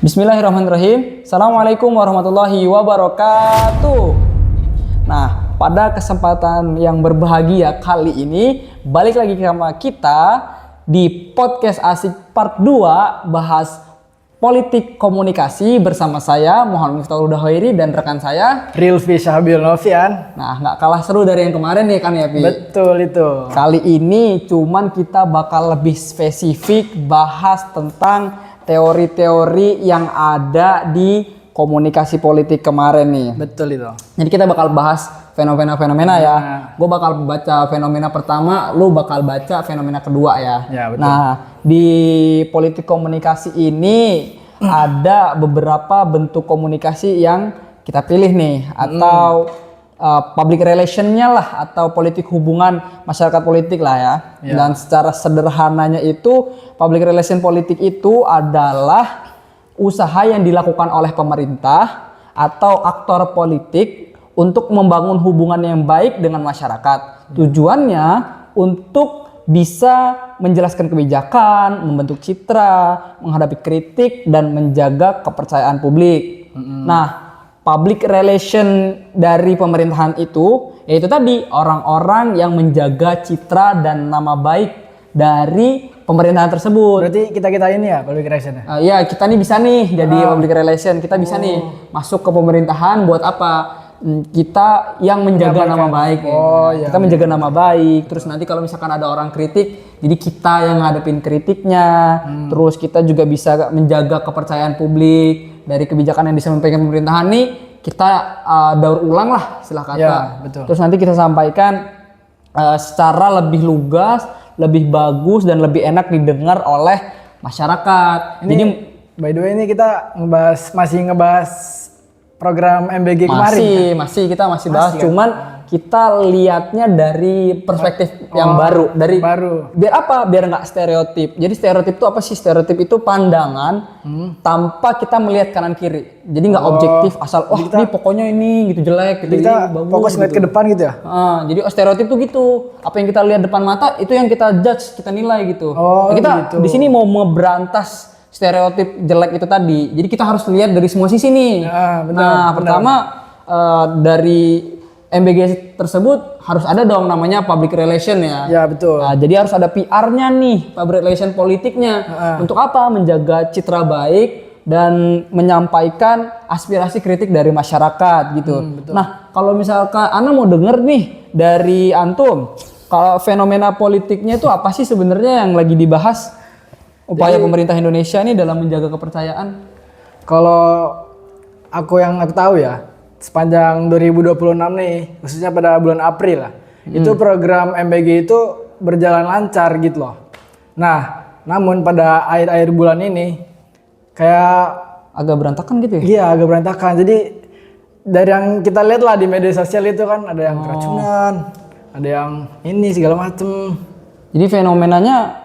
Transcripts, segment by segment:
Bismillahirrahmanirrahim. Assalamualaikum warahmatullahi wabarakatuh. Nah, pada kesempatan yang berbahagia kali ini, balik lagi sama kita di podcast Asik Part 2, bahas politik komunikasi bersama saya Muhammad Miftahul Huda-Khairi dan rekan saya Rilfi Syahabil Novian. Nah, nggak kalah seru dari yang kemarin nih kan ya, Pi? Betul itu. Kali ini cuman kita bakal lebih spesifik bahas tentang teori-teori yang ada di komunikasi politik kemarin nih. Betul itu. Jadi kita bakal bahas fenomena-fenomena ya. Gue bakal baca fenomena pertama, lu bakal baca fenomena kedua ya. Ya, betul. Nah, di politik komunikasi ini ada beberapa bentuk komunikasi yang kita pilih nih, atau public relation-nya lah, atau politik hubungan masyarakat politik lah ya. Dan secara sederhananya itu, public relation politik itu adalah usaha yang dilakukan oleh pemerintah atau aktor politik untuk membangun hubungan yang baik dengan masyarakat. Tujuannya untuk bisa menjelaskan kebijakan, membentuk citra, menghadapi kritik, dan menjaga kepercayaan publik. Nah, public relation dari pemerintahan itu yaitu tadi orang-orang yang menjaga citra dan nama baik dari pemerintahan tersebut. Berarti kita ini ya public relation ya? Ya, kita nih bisa nih jadi public relation. Kita bisa nih masuk ke pemerintahan buat apa? Kita yang menjaga nama baik. Iya. Kita menjaga nama baik. Terus nanti kalau misalkan ada orang kritik, jadi kita yang ngadepin kritiknya. Terus kita juga bisa menjaga kepercayaan publik dari kebijakan yang disampaikan pemerintahan nih. Kita daur ulang lah istilah kata. Ya, betul. Terus nanti kita sampaikan secara lebih lugas, lebih bagus, dan lebih enak didengar oleh masyarakat. Jadi by the way ini kita masih ngebahas program MBG kemarin. Kita masih bahas, kan? cuman kita lihatnya dari perspektif yang baru, biar apa? Biar nggak stereotip. Jadi stereotip itu apa sih? Stereotip itu pandangan tanpa kita melihat kanan kiri. Jadi nggak objektif, asal ini pokoknya ini gitu jelek, gitu, kita bagus, fokus ngeliat ke depan gitu ya. Jadi stereotip tuh gitu. Apa yang kita lihat depan mata itu yang kita judge, kita nilai gitu. Nah, kita gitu. di sini mau memberantas stereotip jelek itu tadi. Jadi kita harus lihat dari semua sisi nih. Pertama dari MBG tersebut harus ada dong namanya public relation ya. Ya, betul. Nah, jadi harus ada PR-nya nih, public relation politiknya. Untuk apa? Menjaga citra baik dan menyampaikan aspirasi kritik dari masyarakat gitu. Nah, kalau misalkan Ana mau denger nih dari antum, kalau fenomena politiknya itu apa sih sebenarnya yang lagi dibahas? Upaya pemerintah Indonesia nih dalam menjaga kepercayaan. Kalau aku tahu ya, sepanjang 2026 nih, khususnya pada bulan April lah, itu program MBG itu berjalan lancar gitu loh. Nah, namun pada akhir-akhir bulan ini kayak agak berantakan gitu ya? Iya, agak berantakan. Jadi dari yang kita lihat lah di media sosial itu kan ada yang keracunan, ada yang ini segala macem. Jadi fenomenanya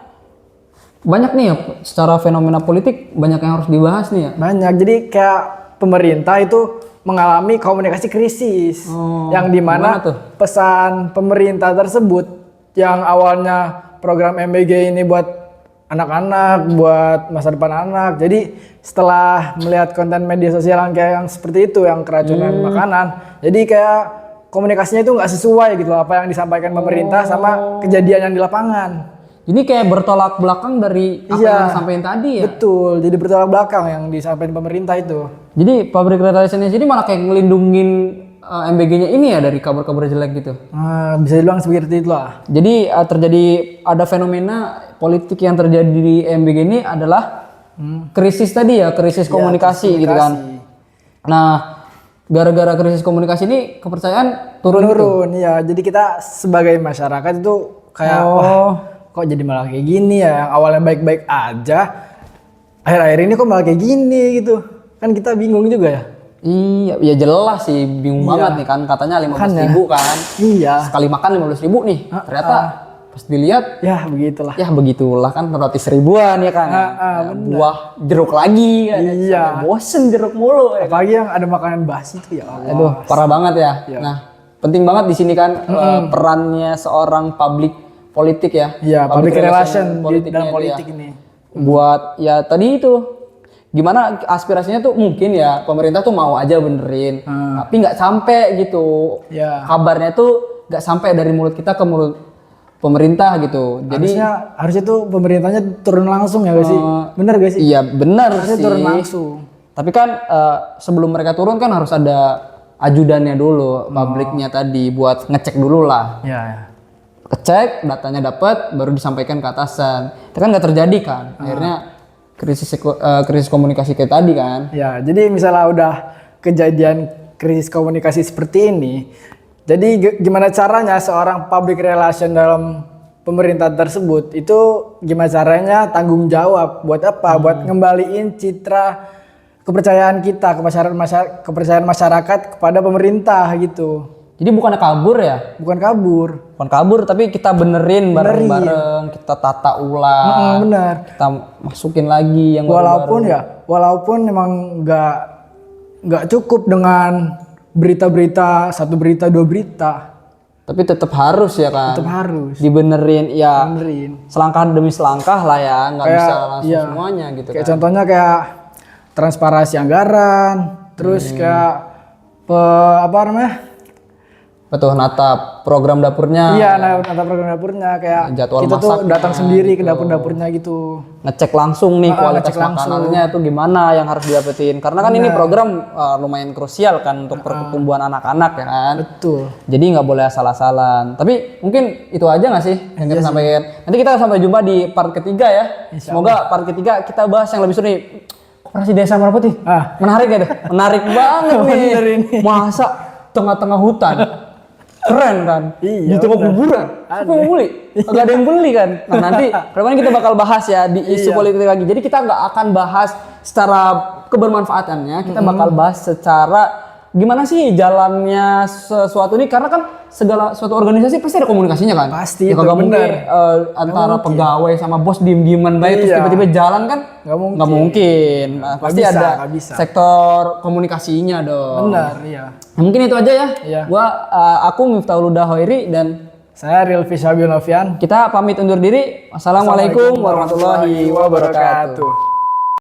banyak nih ya, secara fenomena politik banyak yang harus dibahas nih ya? Banyak, jadi kayak pemerintah itu mengalami komunikasi krisis. Yang dimana pesan pemerintah tersebut yang awalnya program MBG ini buat anak-anak, buat masa depan anak. Jadi setelah melihat konten media sosial yang seperti itu, yang keracunan makanan, jadi kayak komunikasinya itu nggak sesuai gitu loh, apa yang disampaikan pemerintah sama kejadian yang di lapangan. Ini kayak bertolak belakang dari apa yang disampaikan tadi ya? Betul, jadi bertolak belakang yang disampaikan pemerintah itu. Jadi public relation-nya jadi malah kayak ngelindungin MBG-nya ini ya dari kabar-kabar jelek gitu? Bisa dibilang seperti itu lah. Jadi ada fenomena politik yang terjadi di MBG ini adalah krisis tadi ya, krisis komunikasi gitu kan. Nah, gara-gara krisis komunikasi ini kepercayaan turun gitu? Ya, jadi kita sebagai masyarakat itu kayak kok jadi malah kayak gini ya, yang awalnya baik-baik aja, akhir-akhir ini kok malah kayak gini gitu. Kan kita bingung juga ya. Iya, ya jelas sih, bingung banget nih kan, katanya 15.000 kan. Iya. Sekali makan 15.000 nih, ternyata pas dilihat ya begitulah. Ya begitulah kan, roti seribuan ya kan. Buah jeruk lagi kan. Iya. Bosen jeruk mulu ya. Apalagi yang ada makanan basi tuh ya Allah. Aduh, parah banget ya. Nah, penting banget di sini kan perannya seorang public politik ya. Iya, public relation dalam politik ini. Buat ya tadi itu gimana aspirasinya tuh mungkin ya pemerintah tuh mau aja benerin, tapi nggak sampai gitu. Ya. Kabarnya tuh nggak sampai dari mulut kita ke mulut pemerintah gitu. Jadi harusnya tuh pemerintahnya turun langsung ya gak sih? Bener gak sih? iya benar Harusnya sih. turun langsung. Tapi kan sebelum mereka turun kan harus ada ajudannya dulu, publiknya tadi buat ngecek dulu lah. Iya. Ya. Kecek, datanya dapat, baru disampaikan ke atasan. Itu kan nggak terjadi kan. Akhirnya krisis komunikasi kayak tadi kan. Ya, jadi misalnya udah kejadian krisis komunikasi seperti ini, jadi gimana caranya seorang public relation dalam pemerintah tersebut itu gimana caranya tanggung jawab buat apa? Buat ngembaliin citra kepercayaan kita, kepercayaan masyarakat kepada pemerintah gitu. Jadi bukannya kabur ya? Bukan kabur. Bukan kabur, tapi kita benerin bareng-bareng, kita tata ulang, Benar. kita masukin lagi yang Walaupun memang nggak cukup dengan berita-berita, 1 berita 2 berita, tapi tetap harus ya kan? tetap harus Dibenerin ya. benerin. Selangkah demi selangkah lah ya, nggak Kayak, bisa langsung iya. semuanya gitu Kayak kan. contohnya kayak transparansi anggaran, terus kayak apa namanya? Betul, nata program dapurnya, Iya, nata program dapurnya kayak Jadwal kita tuh masaknya datang sendiri ke gitu. dapur-dapurnya gitu. ngecek langsung nih kualitas ngecek langsung. makanannya itu gimana yang harus didapetin. Karena kan ini program lumayan krusial kan untuk pertumbuhan anak-anak ya kan. Betul. Jadi nggak boleh asal-asalan. Tapi mungkin itu aja nggak sih yang kita sampaikan. Nanti kita sampai jumpa di part ketiga ya. Semoga part ketiga kita bahas yang lebih seru nih. Koperasi Desa Merah Putih. Menarik ya deh. Menarik banget nih. Bener ini. Masa tengah-tengah hutan. Keren kan? Iya, Di tengah kuburan. Siapa yang mau beli? Gak ada yang beli kan? Nah nanti kedepannya kita bakal bahas ya di isu politik lagi. Jadi kita nggak akan bahas secara kebermanfaatannya. Kita bakal bahas secara gimana sih jalannya sesuatu ini. Karena kan suatu organisasi pasti ada komunikasinya kan? Pasti, ya, itu kagak mungkin bener. antara pegawai sama bos diem-dieman baik terus Iya. tiba-tiba jalan kan? Nggak mungkin. Nah, pasti bisa, ada nggak bisa. sektor komunikasinya dong. Benar, iya. Nah, mungkin itu aja ya. Iya. Aku Miftahul Huda Hoiri dan Saya Rilfi Syabil Novian. kita pamit undur diri. Wassalamualaikum warahmatullahi wabarakatuh.